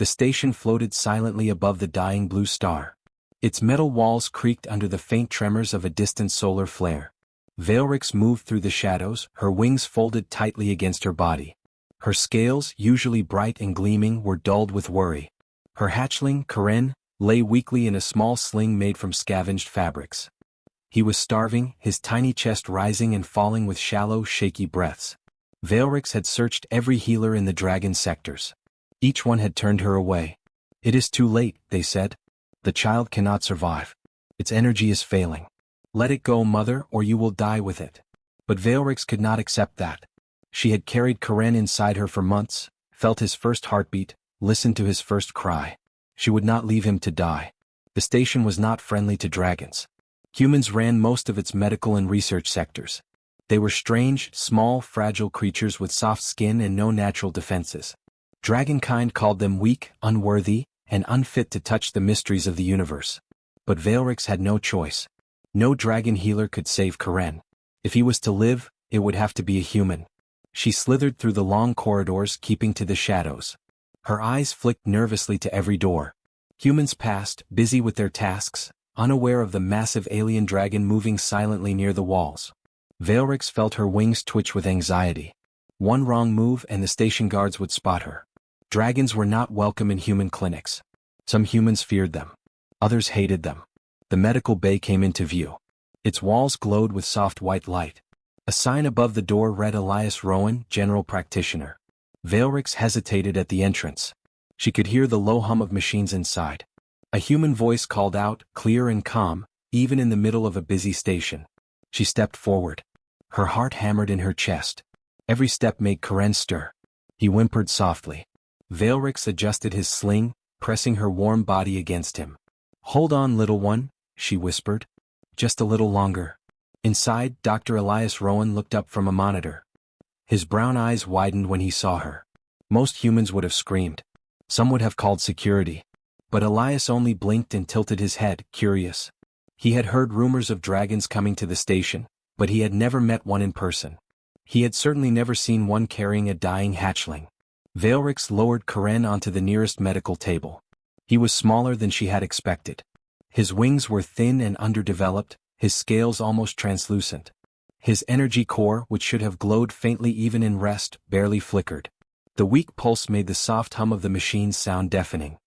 The station floated silently above the dying blue star. Its metal walls creaked under the faint tremors of a distant solar flare. Veilrix moved through the shadows, her wings folded tightly against her body. Her scales, usually bright and gleaming, were dulled with worry. Her hatchling, Karen, lay weakly in a small sling made from scavenged fabrics. He was starving, his tiny chest rising and falling with shallow, shaky breaths. Veilrix had searched every healer in the dragon sectors. Each one had turned her away. "It is too late," they said. "The child cannot survive. Its energy is failing. Let it go, mother, or you will die with it." But Veilrix could not accept that. She had carried Karen inside her for months, felt his first heartbeat, listened to his first cry. She would not leave him to die. The station was not friendly to dragons. Humans ran most of its medical and research sectors. They were strange, small, fragile creatures with soft skin and no natural defenses. Dragonkind called them weak, unworthy, and unfit to touch the mysteries of the universe. But Veilrix had no choice. No dragon healer could save Karen. If he was to live, it would have to be a human. She slithered through the long corridors, keeping to the shadows. Her eyes flicked nervously to every door. Humans passed, busy with their tasks, unaware of the massive alien dragon moving silently near the walls. Veilrix felt her wings twitch with anxiety. One wrong move and the station guards would spot her. Dragons were not welcome in human clinics. Some humans feared them. Others hated them. The medical bay came into view. Its walls glowed with soft white light. A sign above the door read Elias Rowan, General Practitioner. Veilrix hesitated at the entrance. She could hear the low hum of machines inside. A human voice called out, clear and calm, even in the middle of a busy station. She stepped forward. Her heart hammered in her chest. Every step made Karen stir. He whimpered softly. Veilrix adjusted his sling, pressing her warm body against him. "Hold on, little one," she whispered. "Just a little longer." Inside, Dr. Elias Rowan looked up from a monitor. His brown eyes widened when he saw her. Most humans would have screamed. Some would have called security. But Elias only blinked and tilted his head, curious. He had heard rumors of dragons coming to the station, but he had never met one in person. He had certainly never seen one carrying a dying hatchling. Veilrix lowered Karen onto the nearest medical table. He was smaller than she had expected. His wings were thin and underdeveloped, his scales almost translucent. His energy core, which should have glowed faintly even in rest, barely flickered. The weak pulse made the soft hum of the machines sound deafening.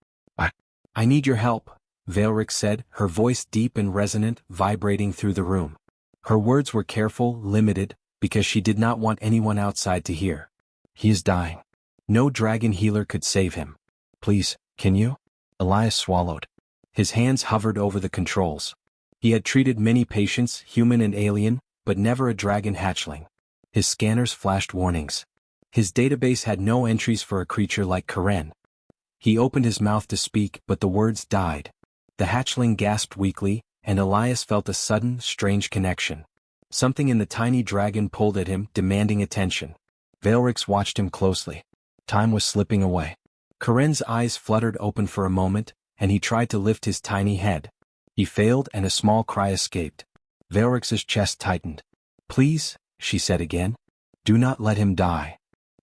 I need your help," Veilrix said, her voice deep and resonant, vibrating through the room. Her words were careful, limited, because she did not want anyone outside to hear. "He is dying. No dragon healer could save him. Please, can you?" Elias swallowed. His hands hovered over the controls. He had treated many patients, human and alien, but never a dragon hatchling. His scanners flashed warnings. His database had no entries for a creature like Karen. He opened his mouth to speak, but the words died. The hatchling gasped weakly, and Elias felt a sudden, strange connection. Something in the tiny dragon pulled at him, demanding attention. Veilrix watched him closely. Time was slipping away. Karen's eyes fluttered open for a moment, and he tried to lift his tiny head. He failed, and a small cry escaped. Veilrix's chest tightened. "Please," she said again. "Do not let him die."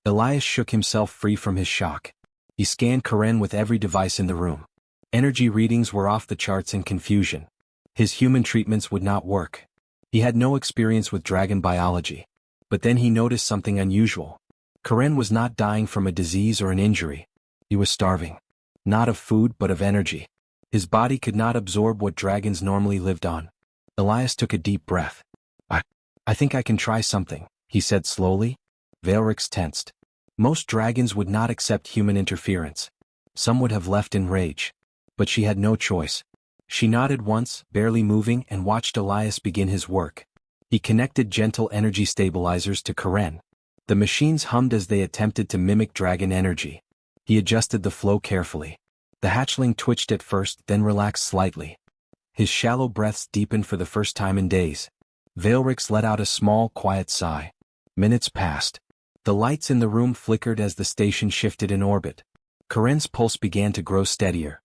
Elias shook himself free from his shock. He scanned Karen with every device in the room. Energy readings were off the charts in confusion. His human treatments would not work. He had no experience with dragon biology. But then he noticed something unusual. Karen was not dying from a disease or an injury. He was starving. Not of food but of energy. His body could not absorb what dragons normally lived on. Elias took a deep breath. I think I can try something," he said slowly. Veilrix tensed. Most dragons would not accept human interference. Some would have left in rage. But she had no choice. She nodded once, barely moving, and watched Elias begin his work. He connected gentle energy stabilizers to Karen. The machines hummed as they attempted to mimic dragon energy. He adjusted the flow carefully. The hatchling twitched at first, then relaxed slightly. His shallow breaths deepened for the first time in days. Veilrix let out a small, quiet sigh. Minutes passed. The lights in the room flickered as the station shifted in orbit. Karen's pulse began to grow steadier.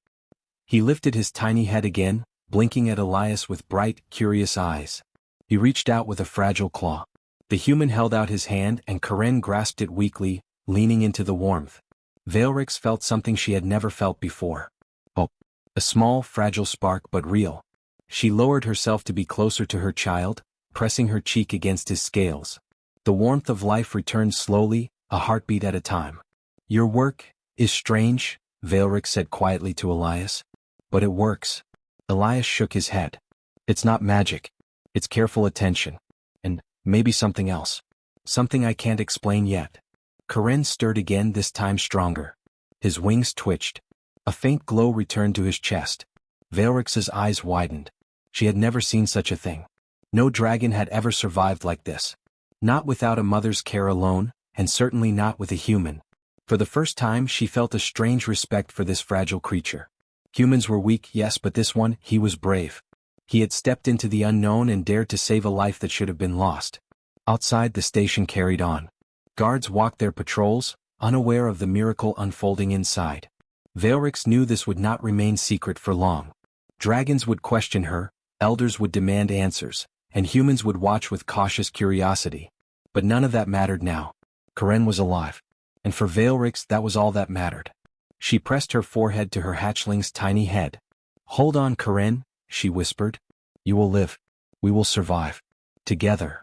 He lifted his tiny head again, blinking at Elias with bright, curious eyes. He reached out with a fragile claw. The human held out his hand and Karen grasped it weakly, leaning into the warmth. Veilrix felt something she had never felt before. Hope. A small, fragile spark but real. She lowered herself to be closer to her child, pressing her cheek against his scales. The warmth of life returned slowly, a heartbeat at a time. Your work is strange, Veilrix said quietly to Elias. But it works. Elias shook his head. It's not magic. It's careful attention. And maybe something else. Something I can't explain yet. Karen stirred again, this time stronger. His wings twitched. A faint glow returned to his chest. Veilrix's eyes widened. She had never seen such a thing. No dragon had ever survived like this. Not without a mother's care alone, and certainly not with a human. For the first time she felt a strange respect for this fragile creature. Humans were weak, yes, but this one, he was brave. He had stepped into the unknown and dared to save a life that should have been lost. Outside, the station carried on. Guards walked their patrols, unaware of the miracle unfolding inside. Veilrix knew this would not remain secret for long. Dragons would question her, elders would demand answers, and humans would watch with cautious curiosity. But none of that mattered now. Karen was alive. And for Veilrix, that was all that mattered. She pressed her forehead to her hatchling's tiny head. "Hold on, Karen," she whispered. "You will live. We will survive. Together."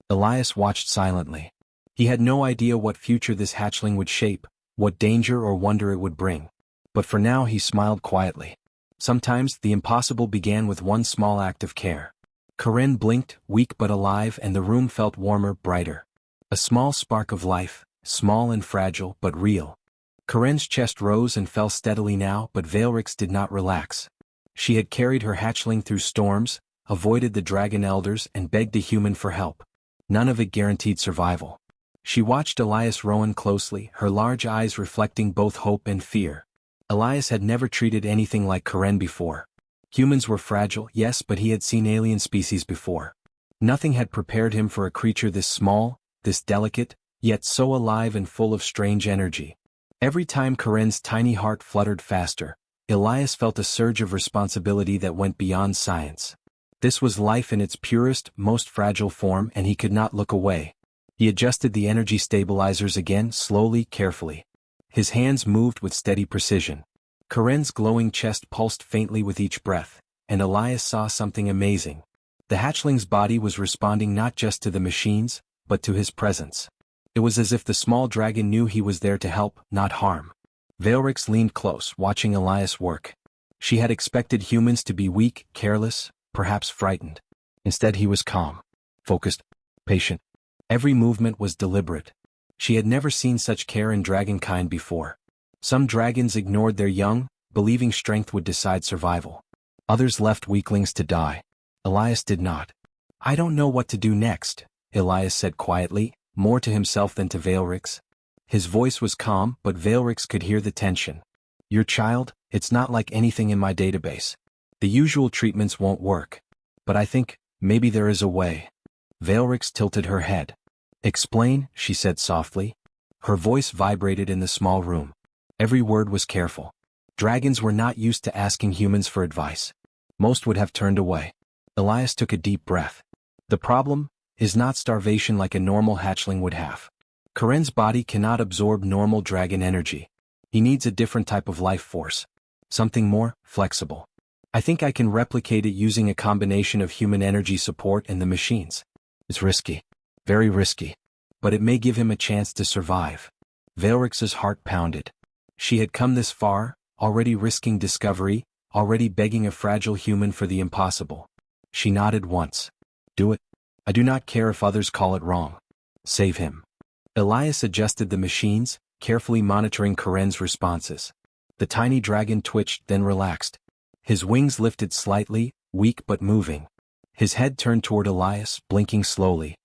Elias watched silently. He had no idea what future this hatchling would shape, what danger or wonder it would bring. But for now he smiled quietly. Sometimes the impossible began with one small act of care. Karen blinked, weak but alive, and the room felt warmer, brighter. A small spark of life, small and fragile but real. Karen's chest rose and fell steadily now, but Veilrix did not relax. She had carried her hatchling through storms, avoided the dragon elders, and begged a human for help. None of it guaranteed survival. She watched Elias Rowan closely, her large eyes reflecting both hope and fear. Elias had never treated anything like Karen before. Humans were fragile, yes, but he had seen alien species before. Nothing had prepared him for a creature this small, this delicate, yet so alive and full of strange energy. Every time Karen's tiny heart fluttered faster, Elias felt a surge of responsibility that went beyond science. This was life in its purest, most fragile form, and he could not look away. He adjusted the energy stabilizers again, slowly, carefully. His hands moved with steady precision. Karen's glowing chest pulsed faintly with each breath, and Elias saw something amazing. The hatchling's body was responding not just to the machines, but to his presence. It was as if the small dragon knew he was there to help, not harm. Veilrix leaned close, watching Elias work. She had expected humans to be weak, careless, perhaps frightened. Instead he was calm, focused, patient. Every movement was deliberate. She had never seen such care in dragonkind before. Some dragons ignored their young, believing strength would decide survival. Others left weaklings to die. Elias did not. "I don't know what to do next," Elias said quietly, more to himself than to Veilrix. His voice was calm, but Veilrix could hear the tension. "Your child, it's not like anything in my database. The usual treatments won't work. But I think, maybe there is a way." Veilrix tilted her head. "Explain," she said softly. Her voice vibrated in the small room. Every word was careful. Dragons were not used to asking humans for advice. Most would have turned away. Elias took a deep breath. "The problem is not starvation like a normal hatchling would have. Karen's body cannot absorb normal dragon energy. He needs a different type of life force. Something more flexible. I think I can replicate it using a combination of human energy support and the machines. It's risky. Very risky. But it may give him a chance to survive." Veilrix's heart pounded. She had come this far, already risking discovery, already begging a fragile human for the impossible. She nodded once. "Do it. I do not care if others call it wrong. Save him." Elias adjusted the machines, carefully monitoring Karen's responses. The tiny dragon twitched, then relaxed. His wings lifted slightly, weak but moving. His head turned toward Elias, blinking slowly.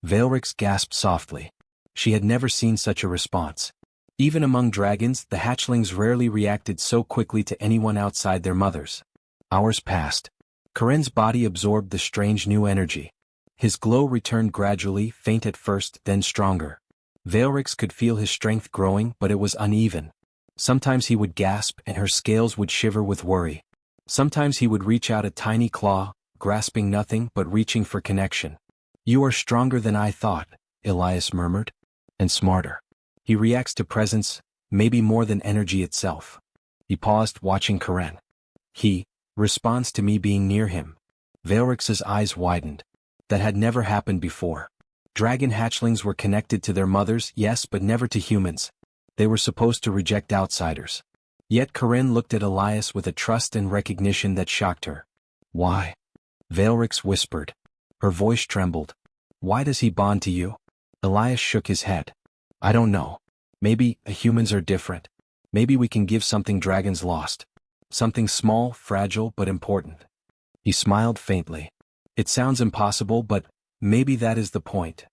Veilrix gasped softly. She had never seen such a response. Even among dragons, the hatchlings rarely reacted so quickly to anyone outside their mothers. Hours passed. Karen's body absorbed the strange new energy. His glow returned gradually, faint at first, then stronger. Veilrix could feel his strength growing, but it was uneven. Sometimes he would gasp and her scales would shiver with worry. Sometimes he would reach out a tiny claw, grasping nothing but reaching for connection. "You are stronger than I thought," Elias murmured. "And smarter. He reacts to presence, maybe more than energy itself. He paused, watching Karen. He responds to me being near him. Valrix's eyes widened. That had never happened before. Dragon hatchlings were connected to their mothers, yes, but never to humans. They were supposed to reject outsiders. Yet Karen looked at Elias with a trust and recognition that shocked her. Why? Valrix whispered. Her voice trembled. Why does he bond to you? Elias shook his head. I don't know. Maybe humans are different. Maybe we can give something dragons lost. Something small, fragile, but important. He smiled faintly. It sounds impossible, but maybe that is the point.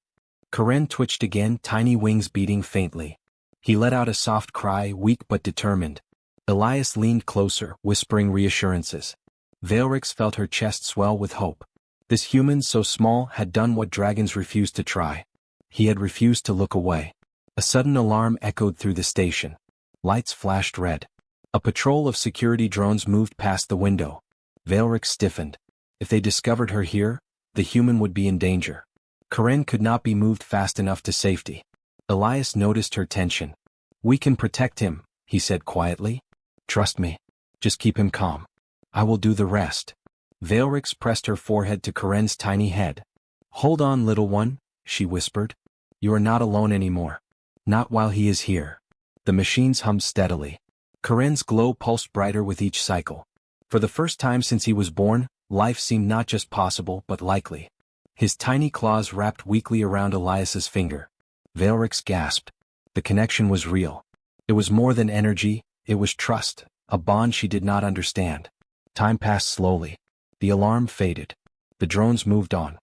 Karen twitched again, tiny wings beating faintly. He let out a soft cry, weak but determined. Elias leaned closer, whispering reassurances. Valrix felt her chest swell with hope. This human so small had done what dragons refused to try. He had refused to look away. A sudden alarm echoed through the station. Lights flashed red. A patrol of security drones moved past the window. Valrix stiffened. If they discovered her here, the human would be in danger. Karen could not be moved fast enough to safety. Elias noticed her tension. We can protect him, he said quietly. Trust me. Just keep him calm. I will do the rest. Valrix pressed her forehead to Karen's tiny head. Hold on, little one, she whispered. You are not alone anymore. Not while he is here. The machines hummed steadily. Karen's glow pulsed brighter with each cycle. For the first time since he was born, life seemed not just possible but likely. His tiny claws wrapped weakly around Elias's finger. Valrix gasped. The connection was real. It was more than energy, it was trust, a bond she did not understand. Time passed slowly. The alarm faded. The drones moved on.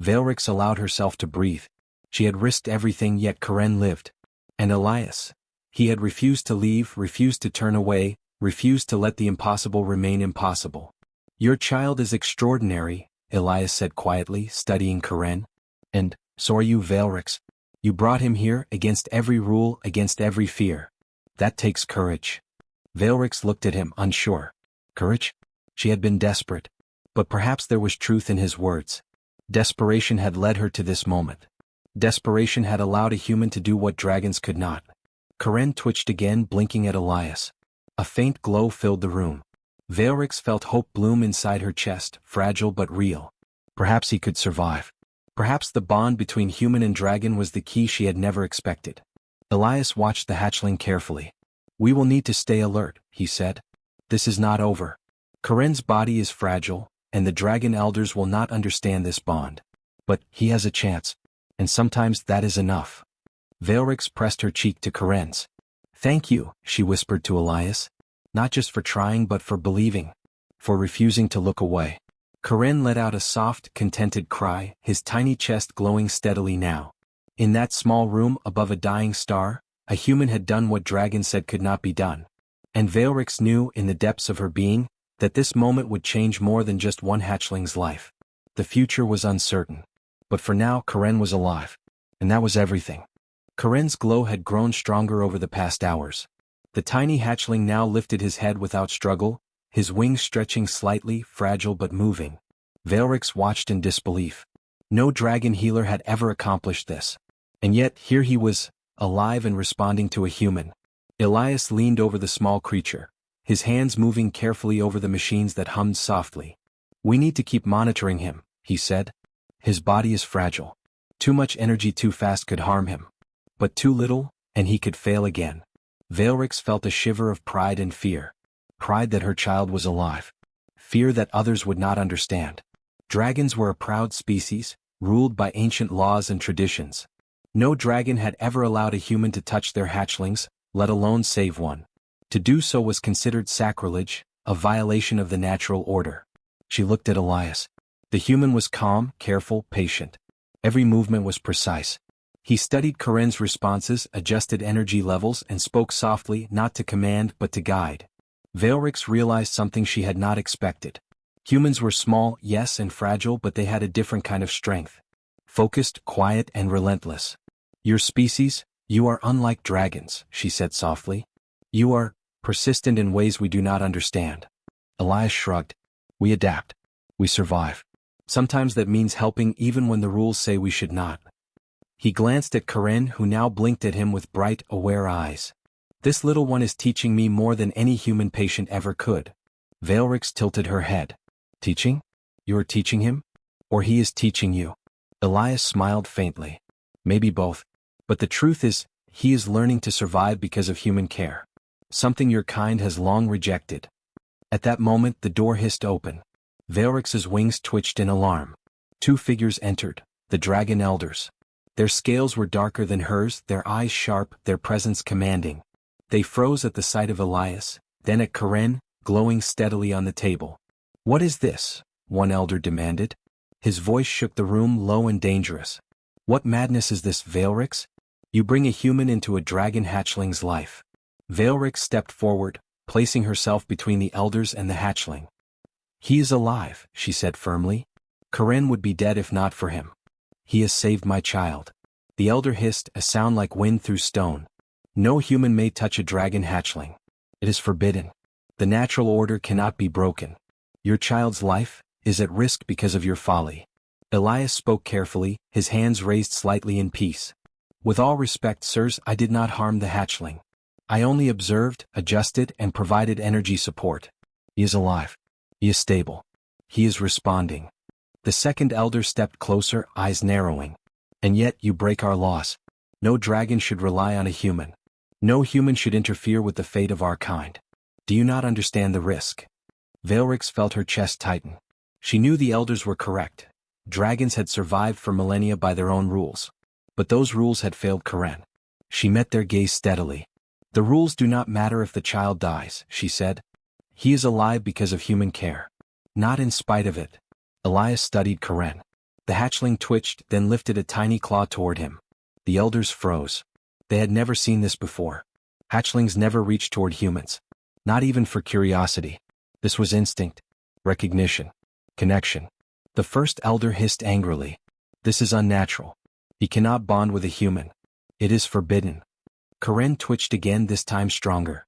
Valrix allowed herself to breathe. She had risked everything, yet Karen lived. And Elias? He had refused to leave, refused to turn away, refused to let the impossible remain impossible. Your child is extraordinary, Elias said quietly, studying Karen. And so are you, Valrix. You brought him here, against every rule, against every fear. That takes courage. Valrix looked at him, unsure. Courage? She had been desperate. But perhaps there was truth in his words. Desperation had led her to this moment. Desperation had allowed a human to do what dragons could not. Karen twitched again, blinking at Elias. A faint glow filled the room. Valrix felt hope bloom inside her chest, fragile but real. Perhaps he could survive. Perhaps the bond between human and dragon was the key she had never expected. Elias watched the hatchling carefully. We will need to stay alert, he said. This is not over. Karen's body is fragile, and the dragon elders will not understand this bond. But he has a chance, and sometimes that is enough. Valrix pressed her cheek to Karen's. Thank you, she whispered to Elias. Not just for trying but for believing. For refusing to look away. Karen let out a soft, contented cry, his tiny chest glowing steadily now. In that small room above a dying star, a human had done what dragons said could not be done. And Valrix knew in the depths of her being that this moment would change more than just one hatchling's life. The future was uncertain. But for now Karen was alive. And that was everything. Karen's glow had grown stronger over the past hours. The tiny hatchling now lifted his head without struggle, his wings stretching slightly, fragile but moving. Valrix watched in disbelief. No dragon healer had ever accomplished this. And yet here he was, alive and responding to a human. Elias leaned over the small creature, his hands moving carefully over the machines that hummed softly. We need to keep monitoring him, he said. His body is fragile. Too much energy too fast could harm him. But too little, and he could fail again. Valrix felt a shiver of pride and fear. Pride that her child was alive. Fear that others would not understand. Dragons were a proud species, ruled by ancient laws and traditions. No dragon had ever allowed a human to touch their hatchlings, let alone save one. To do so was considered sacrilege, a violation of the natural order. She looked at Elias. The human was calm, careful, patient. Every movement was precise. He studied Karen's responses, adjusted energy levels, and spoke softly, not to command but to guide. Valrix realized something she had not expected. Humans were small, yes, and fragile, but they had a different kind of strength. Focused, quiet, and relentless. Your species, you are unlike dragons, she said softly. You are persistent in ways we do not understand. Elias shrugged. We adapt. We survive. Sometimes that means helping even when the rules say we should not. He glanced at Karen, who now blinked at him with bright, aware eyes. This little one is teaching me more than any human patient ever could. Veilrix tilted her head. Teaching? You're teaching him? Or he is teaching you? Elias smiled faintly. Maybe both. But the truth is, he is learning to survive because of human care. Something your kind has long rejected. At that moment the door hissed open. Veilrix's wings twitched in alarm. Two figures entered, the dragon elders. Their scales were darker than hers, their eyes sharp, their presence commanding. They froze at the sight of Elias, then at Karen, glowing steadily on the table. What is this? One elder demanded. His voice shook the room, low and dangerous. What madness is this, Veilrix? You bring a human into a dragon hatchling's life. Veilrix stepped forward, placing herself between the elders and the hatchling. He is alive, she said firmly. Karen would be dead if not for him. He has saved my child. The elder hissed, a sound like wind through stone. No human may touch a dragon hatchling. It is forbidden. The natural order cannot be broken. Your child's life is at risk because of your folly. Elias spoke carefully, his hands raised slightly in peace. With all respect, sirs, I did not harm the hatchling. I only observed, adjusted, and provided energy support. He is alive. He is stable. He is responding. The second elder stepped closer, eyes narrowing. And yet you break our laws. No dragon should rely on a human. No human should interfere with the fate of our kind. Do you not understand the risk? Veilrix felt her chest tighten. She knew the elders were correct. Dragons had survived for millennia by their own rules. But those rules had failed Karen. She met their gaze steadily. The rules do not matter if the child dies, she said. He is alive because of human care. Not in spite of it. Elias studied Karen. The hatchling twitched, then lifted a tiny claw toward him. The elders froze. They had never seen this before. Hatchlings never reached toward humans. Not even for curiosity. This was instinct. Recognition. Connection. The first elder hissed angrily. This is unnatural. He cannot bond with a human. It is forbidden. Karen twitched again, this time stronger.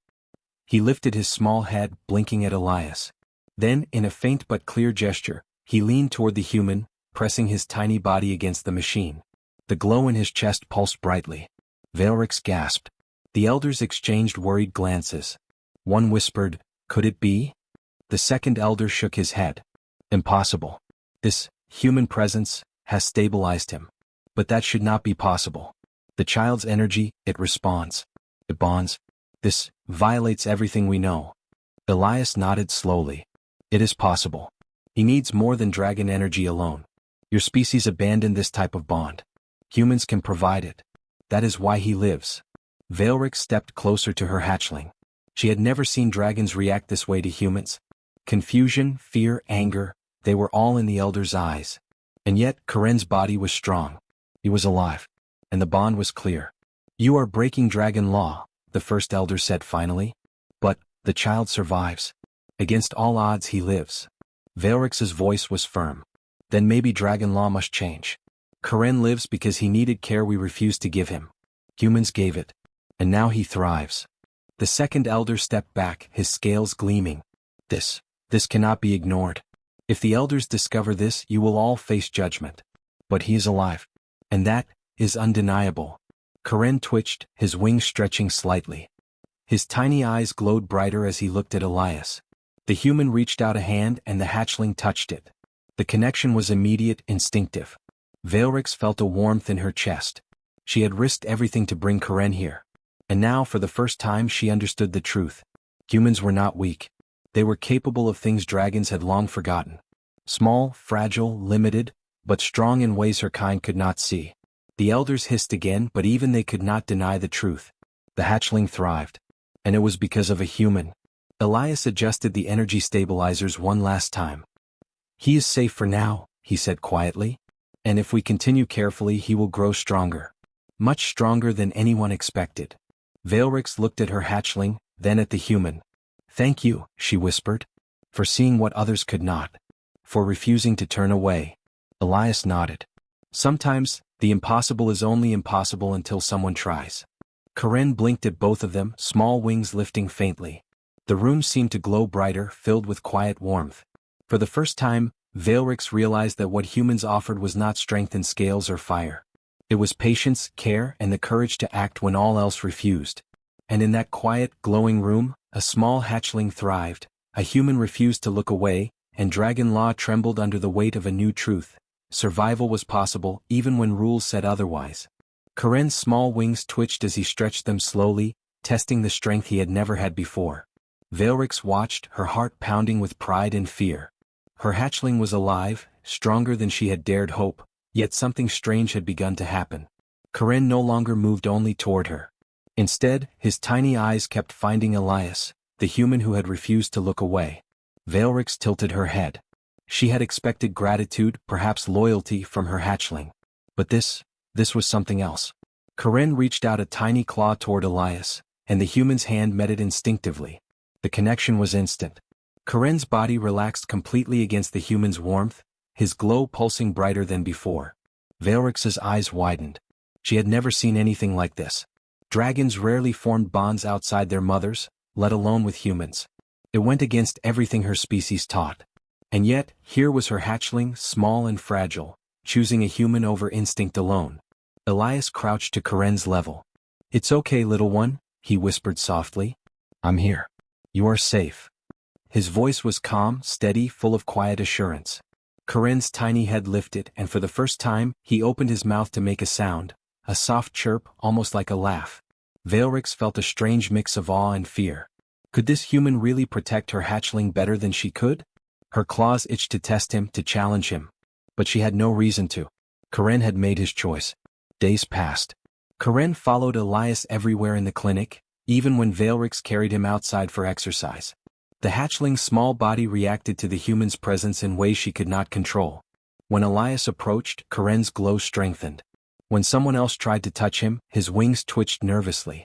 He lifted his small head, blinking at Elias. Then, in a faint but clear gesture, he leaned toward the human, pressing his tiny body against the machine. The glow in his chest pulsed brightly. Veilrix gasped. The elders exchanged worried glances. One whispered, "Could it be?" The second elder shook his head. "Impossible. This human presence has stabilized him. But that should not be possible. The child's energy, it responds. It bonds. This violates everything we know." Elias nodded slowly. "It is possible. He needs more than dragon energy alone. Your species abandoned this type of bond. Humans can provide it. That is why he lives." Veilrix stepped closer to her hatchling. She had never seen dragons react this way to humans. Confusion, fear, anger, they were all in the elder's eyes. And yet, Karen's body was strong. He was alive. And the bond was clear. "You are breaking dragon law," the first elder said finally. "But the child survives. Against all odds he lives." Veilrix's voice was firm. "Then maybe dragon law must change. Karen lives because he needed care we refused to give him. Humans gave it. And now he thrives." The second elder stepped back, his scales gleaming. This cannot be ignored. If the elders discover this, you will all face judgment. But he is alive. And that is undeniable. Karen twitched, his wings stretching slightly. His tiny eyes glowed brighter as he looked at Elias. The human reached out a hand and the hatchling touched it. The connection was immediate, instinctive. Veilrix felt a warmth in her chest. She had risked everything to bring Karen here. And now, for the first time, she understood the truth. Humans were not weak. They were capable of things dragons had long forgotten. Small, fragile, limited, but strong in ways her kind could not see. The elders hissed again, but even they could not deny the truth. The hatchling thrived. And it was because of a human. Elias adjusted the energy stabilizers one last time. "He is safe for now," he said quietly. "And if we continue carefully, he will grow stronger. Much stronger than anyone expected." Veilrix looked at her hatchling, then at the human. "Thank you," she whispered. "For seeing what others could not. For refusing to turn away." Elias nodded. Sometimes, the impossible is only impossible until someone tries. Karen blinked at both of them, small wings lifting faintly. The room seemed to glow brighter, filled with quiet warmth. For the first time, Veilrix realized that what humans offered was not strength in scales or fire. It was patience, care, and the courage to act when all else refused. And in that quiet, glowing room, a small hatchling thrived, a human refused to look away, and dragon law trembled under the weight of a new truth. Survival was possible, even when rules said otherwise. Karen's small wings twitched as he stretched them slowly, testing the strength he had never had before. Veilrix watched, her heart pounding with pride and fear. Her hatchling was alive, stronger than she had dared hope, yet something strange had begun to happen. Karen no longer moved only toward her. Instead, his tiny eyes kept finding Elias, the human who had refused to look away. Veilrix tilted her head. She had expected gratitude, perhaps loyalty, from her hatchling. But this was something else. Karen reached out a tiny claw toward Elias, and the human's hand met it instinctively. The connection was instant. Karen's body relaxed completely against the human's warmth, his glow pulsing brighter than before. Veilrix's eyes widened. She had never seen anything like this. Dragons rarely formed bonds outside their mothers, let alone with humans. It went against everything her species taught. And yet, here was her hatchling, small and fragile, choosing a human over instinct alone. Elias crouched to Karen's level. "It's okay, little one," he whispered softly. "I'm here. You are safe." His voice was calm, steady, full of quiet assurance. Karen's tiny head lifted, and for the first time, he opened his mouth to make a sound, a soft chirp, almost like a laugh. Veilrix felt a strange mix of awe and fear. Could this human really protect her hatchling better than she could? Her claws itched to test him, to challenge him. But she had no reason to. Karen had made his choice. Days passed. Karen followed Elias everywhere in the clinic, even when Veilrix carried him outside for exercise. The hatchling's small body reacted to the human's presence in ways she could not control. When Elias approached, Karen's glow strengthened. When someone else tried to touch him, his wings twitched nervously.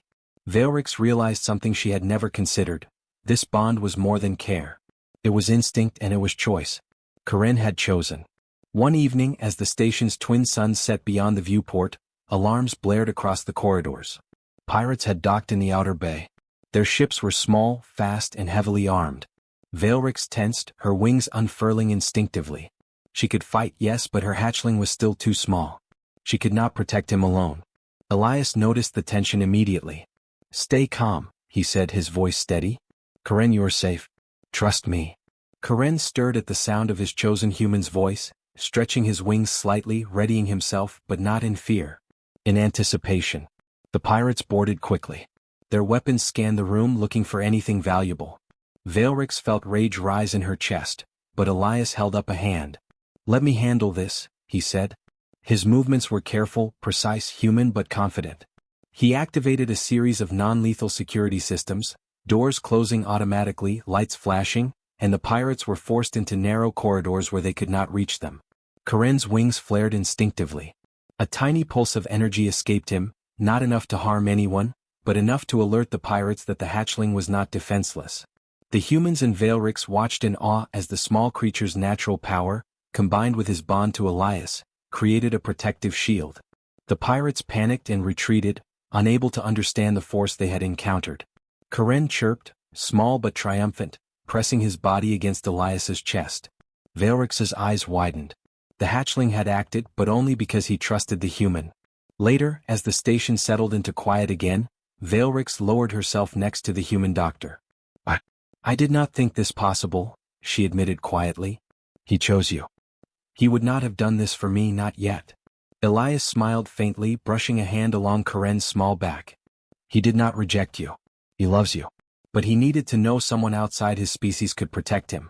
Veilrix realized something she had never considered. This bond was more than care. It was instinct and it was choice. Karen had chosen. One evening, as the station's twin suns set beyond the viewport, alarms blared across the corridors. Pirates had docked in the outer bay. Their ships were small, fast, and heavily armed. Veilrix tensed, her wings unfurling instinctively. She could fight, yes, but her hatchling was still too small. She could not protect him alone. Elias noticed the tension immediately. "Stay calm," he said, his voice steady. "Karen, you are safe. Trust me." Karen stirred at the sound of his chosen human's voice, stretching his wings slightly, readying himself, but not in fear. In anticipation. The pirates boarded quickly. Their weapons scanned the room looking for anything valuable. Veilrix felt rage rise in her chest, but Elias held up a hand. "Let me handle this," he said. His movements were careful, precise, human but confident. He activated a series of non-lethal security systems, doors closing automatically, lights flashing, and the pirates were forced into narrow corridors where they could not reach them. Karen's wings flared instinctively. A tiny pulse of energy escaped him, not enough to harm anyone, but enough to alert the pirates that the hatchling was not defenseless. The humans and Veilrix watched in awe as the small creature's natural power, combined with his bond to Elias, created a protective shield. The pirates panicked and retreated, unable to understand the force they had encountered. Karen chirped, small but triumphant, pressing his body against Elias's chest. Veilrix's eyes widened. The hatchling had acted, but only because he trusted the human. Later, as the station settled into quiet again, Veilrix lowered herself next to the human doctor. I did not think this possible," she admitted quietly. "He chose you. He would not have done this for me, not yet." Elias smiled faintly, brushing a hand along Karen's small back. "He did not reject you. He loves you. But he needed to know someone outside his species could protect him.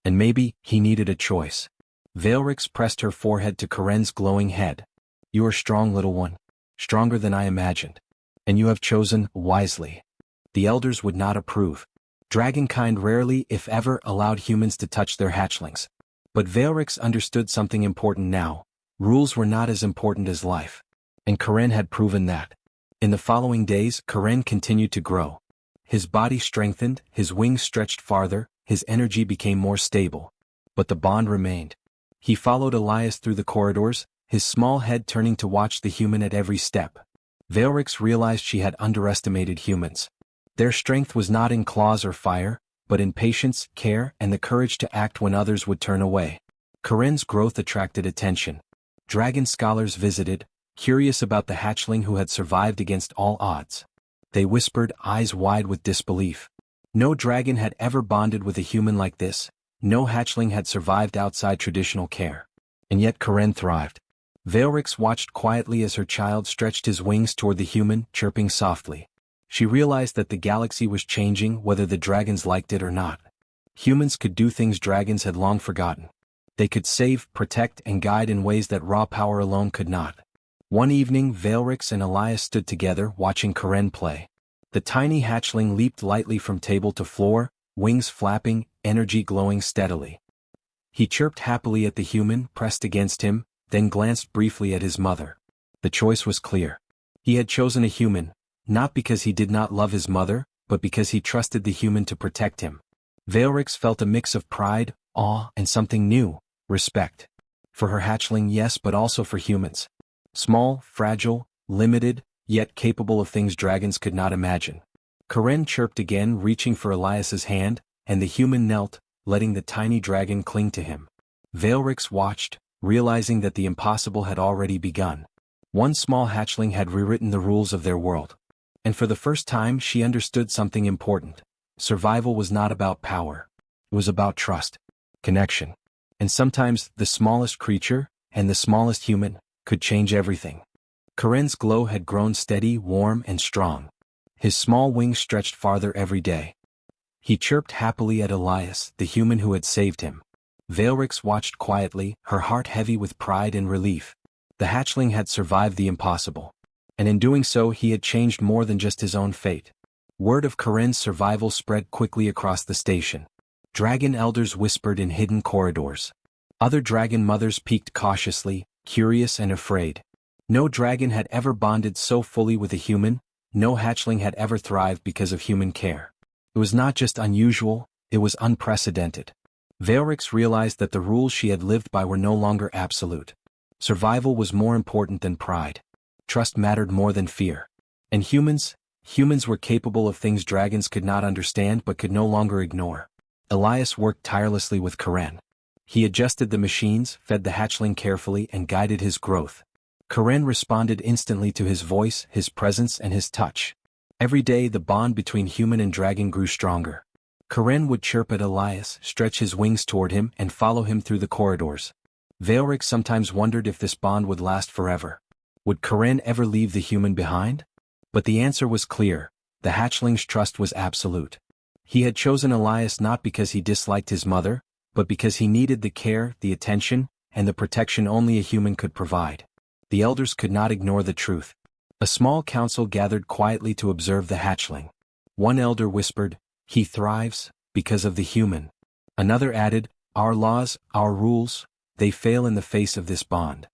And maybe he needed a choice." Veilrix pressed her forehead to Karen's glowing head. "You are strong, little one. Stronger than I imagined. And you have chosen wisely." The elders would not approve. Dragonkind rarely, if ever, allowed humans to touch their hatchlings. But Veilrix understood something important now. Rules were not as important as life. And Karen had proven that. In the following days, Karen continued to grow. His body strengthened, his wings stretched farther, his energy became more stable. But the bond remained. He followed Elias through the corridors, his small head turning to watch the human at every step. Veilrix realized she had underestimated humans. Their strength was not in claws or fire, but in patience, care, and the courage to act when others would turn away. Karen's growth attracted attention. Dragon scholars visited, curious about the hatchling who had survived against all odds. they whispered, eyes wide with disbelief. No dragon had ever bonded with a human like this, no hatchling had survived outside traditional care. And yet Karen thrived. Veilrix watched quietly as her child stretched his wings toward the human, chirping softly. She realized that the galaxy was changing whether the dragons liked it or not. Humans could do things dragons had long forgotten. They could save, protect, and guide in ways that raw power alone could not. One evening, Veilrix and Elias stood together watching Karen play. The tiny hatchling leaped lightly from table to floor, wings flapping, energy glowing steadily. He chirped happily at the human pressed against him, then glanced briefly at his mother. The choice was clear. He had chosen a human, not because he did not love his mother, but because he trusted the human to protect him. Veilrix felt a mix of pride, awe, and something new, respect. For her hatchling, yes, but also for humans. Small, fragile, limited, yet capable of things dragons could not imagine. Karen chirped again, reaching for Elias's hand, and the human knelt, letting the tiny dragon cling to him. Veilrix watched, realizing that the impossible had already begun. One small hatchling had rewritten the rules of their world. And for the first time she understood something important. Survival was not about power. It was about trust, connection. And sometimes the smallest creature, and the smallest human, could change everything. Karen's glow had grown steady, warm, and strong. His small wings stretched farther every day. He chirped happily at Elias, the human who had saved him. Veilrix watched quietly, her heart heavy with pride and relief. The hatchling had survived the impossible. And in doing so he had changed more than just his own fate. Word of Karen's survival spread quickly across the station. Dragon elders whispered in hidden corridors. Other dragon mothers peeked cautiously, curious and afraid. No dragon had ever bonded so fully with a human, no hatchling had ever thrived because of human care. It was not just unusual, it was unprecedented. Veilrix realized that the rules she had lived by were no longer absolute. Survival was more important than pride. Trust mattered more than fear. And humans were capable of things dragons could not understand but could no longer ignore. Elias worked tirelessly with Karen. He adjusted the machines, fed the hatchling carefully, and guided his growth. Karen responded instantly to his voice, his presence, and his touch. Every day the bond between human and dragon grew stronger. Karen would chirp at Elias, stretch his wings toward him, and follow him through the corridors. Veilrix sometimes wondered if this bond would last forever. Would Karen ever leave the human behind? But the answer was clear. The hatchling's trust was absolute. He had chosen Elias not because he disliked his mother, but because he needed the care, the attention, and the protection only a human could provide. The elders could not ignore the truth. A small council gathered quietly to observe the hatchling. One elder whispered, "He thrives because of the human." Another added, "Our laws, our rules, they fail in the face of this bond."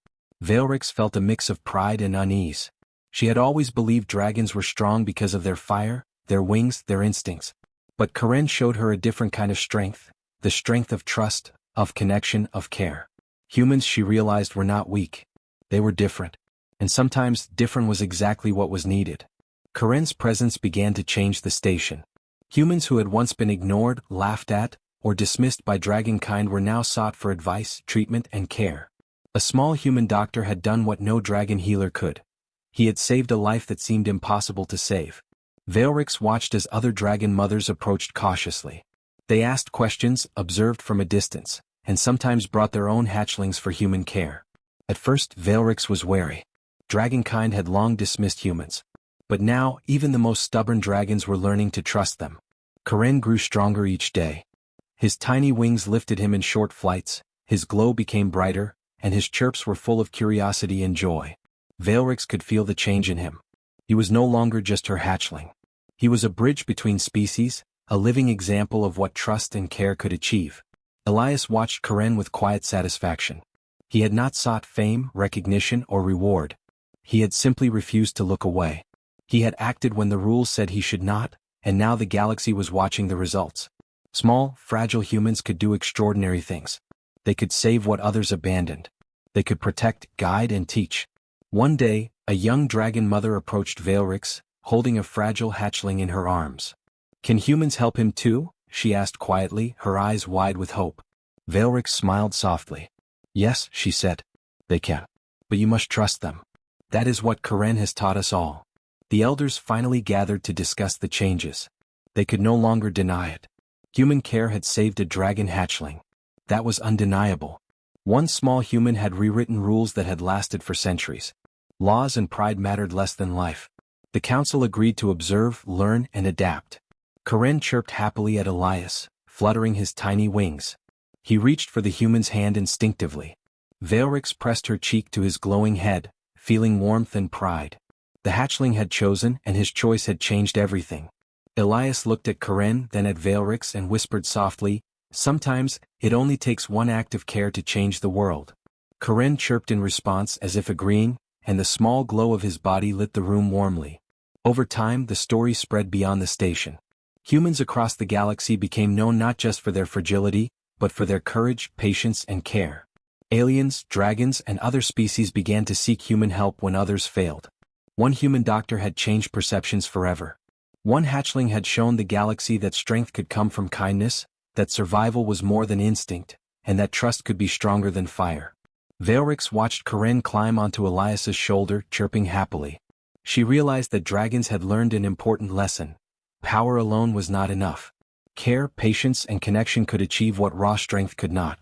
Veilrix felt a mix of pride and unease. She had always believed dragons were strong because of their fire, their wings, their instincts. But Karen showed her a different kind of strength, the strength of trust, of connection, of care. Humans, she realized, were not weak. They were different. And sometimes different was exactly what was needed. Karen's presence began to change the station. Humans who had once been ignored, laughed at, or dismissed by dragonkind were now sought for advice, treatment, and care. A small human doctor had done what no dragon healer could. He had saved a life that seemed impossible to save. Veilrix watched as other dragon mothers approached cautiously. They asked questions, observed from a distance, and sometimes brought their own hatchlings for human care. At first, Veilrix was wary. Dragonkind had long dismissed humans. But now, even the most stubborn dragons were learning to trust them. Karen grew stronger each day. His tiny wings lifted him in short flights, his glow became brighter, and his chirps were full of curiosity and joy. Veilrix could feel the change in him. He was no longer just her hatchling. He was a bridge between species, a living example of what trust and care could achieve. Elias watched Karen with quiet satisfaction. He had not sought fame, recognition, or reward. He had simply refused to look away. He had acted when the rules said he should not, and now the galaxy was watching the results. Small, fragile humans could do extraordinary things. They could save what others abandoned. They could protect, guide, and teach. One day, a young dragon mother approached Veilrix, holding a fragile hatchling in her arms. "Can humans help him too?" she asked quietly, her eyes wide with hope. Veilrix smiled softly. "Yes," she said. "They can. But you must trust them. That is what Karen has taught us all. The elders finally gathered to discuss the changes. They could no longer deny it. Human care had saved a dragon hatchling. That was undeniable. One small human had rewritten rules that had lasted for centuries. Laws and pride mattered less than life. The council agreed to observe, learn, and adapt. Karen chirped happily at Elias, fluttering his tiny wings. He reached for the human's hand instinctively. Veilrix pressed her cheek to his glowing head, feeling warmth and pride. The hatchling had chosen, and his choice had changed everything. Elias looked at Karen, then at Veilrix, and whispered softly, "Sometimes, it only takes one act of care to change the world." Karen chirped in response as if agreeing, and the small glow of his body lit the room warmly. Over time, the story spread beyond the station. Humans across the galaxy became known not just for their fragility, but for their courage, patience, and care. Aliens, dragons, and other species began to seek human help when others failed. One human doctor had changed perceptions forever. One hatchling had shown the galaxy that strength could come from kindness, that survival was more than instinct, and that trust could be stronger than fire. Veilrix watched Karen climb onto Elias's shoulder, chirping happily. She realized that dragons had learned an important lesson. Power alone was not enough. Care, patience, and connection could achieve what raw strength could not.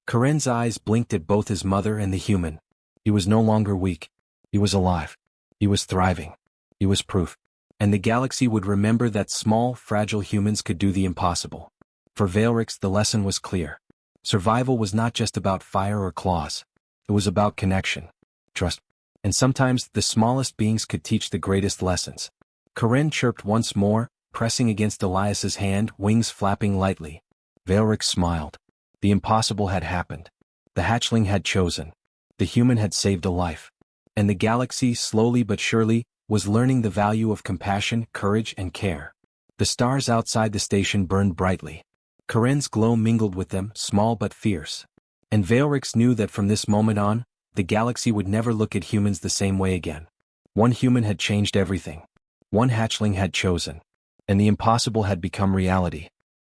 Karen's eyes blinked at both his mother and the human. He was no longer weak. He was alive. He was thriving. He was proof. And the galaxy would remember that small, fragile humans could do the impossible. For Veilrix, the lesson was clear. Survival was not just about fire or claws. It was about connection, trust. And sometimes, the smallest beings could teach the greatest lessons. Karen chirped once more, pressing against Elias's hand, wings flapping lightly. Veilrix smiled. The impossible had happened. The hatchling had chosen. The human had saved a life. And the galaxy, slowly but surely, was learning the value of compassion, courage, and care. The stars outside the station burned brightly. Karen's glow mingled with them, small but fierce. And Veilrix knew that from this moment on, the galaxy would never look at humans the same way again. One human had changed everything. One hatchling had chosen. And the impossible had become reality.